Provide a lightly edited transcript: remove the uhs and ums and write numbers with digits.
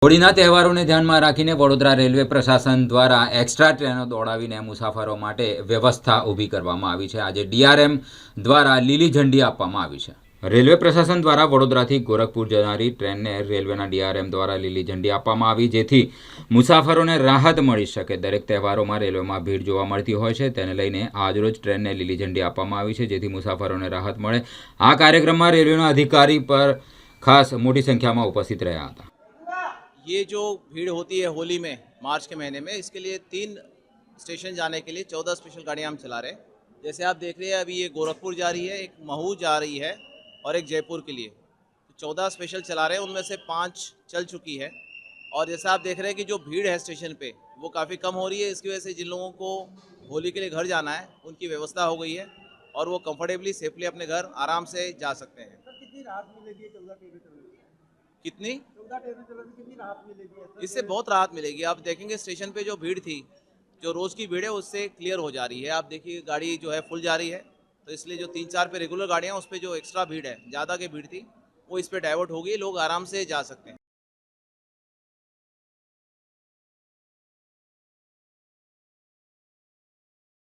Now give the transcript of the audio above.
હોળીના તહેવારોને ધ્યાનમાં રાખીને વડોદરા રેલવે પ્રશાસન દ્વારા એક્સ્ટ્રા ટ્રેનો દોડાવીને મુસાફરો માટે વ્યવસ્થા ઊભી કરવામાં આવી છે। આજે ડીઆરએમ દ્વારા લીલી ઝંડી આપવામાં આવી છે। રેલવે પ્રશાસન દ્વારા વડોદરાથી ગોરખપુર જનારી ટ્રેનને રેલવેના ડીઆરએમ દ્વારા લીલી ઝંડી આપવામાં આવી, જેથી મુસાફરોને રાહત મળી શકે। દરેક તહેવારોમાં રેલવેમાં ભીડ જોવા મળતી હોય છે, તેને લઈને આજરોજ ટ્રેનને લીલી ઝંડી આપવામાં આવી છે, જેથી મુસાફરોને રાહત મળે। આ કાર્યક્રમમાં રેલવેના અધિકારી પર ખાસ મોટી સંખ્યામાં ઉપસ્થિત રહ્યા હતા। ये जो भीड़ होती है होली में मार्च के महीने में, इसके लिए 3 स्टेशन जाने के लिए 14 स्पेशल गाड़ियाँ हम चला रहे हैं। जैसे आप देख रहे हैं अभी ये गोरखपुर जा रही है, एक महू जा रही है और एक जयपुर के लिए। तो 14 स्पेशल चला रहे हैं, उनमें से 5 चल चुकी है। और जैसे आप देख रहे हैं कि जो भीड़ है स्टेशन पे वो काफ़ी कम हो रही है। इसकी वजह से जिन लोगों को होली के लिए घर जाना है उनकी व्यवस्था हो गई है और वो कंफर्टेबली सेफली अपने घर आराम से जा सकते हैं। कितनी राहत मिलेगी 14 ट्रेनें चलने से? कितनी 14 ट्रेनें चलने से कितनी राहत मिलेगी? इससे बहुत राहत मिलेगी। आप देखेंगे स्टेशन पे जो भीड़ थी, जो रोज़ की भीड़ है उससे क्लियर हो जा रही है। आप देखिए गाड़ी जो है फुल जा रही है, तो इसलिए जो 3-4 पे रेगुलर गाड़ियाँ उस पर जो एक्स्ट्रा भीड़ है, ज़्यादा की भीड़ थी, वो इस पर डाइवर्ट हो गई, लोग आराम से जा सकते हैं।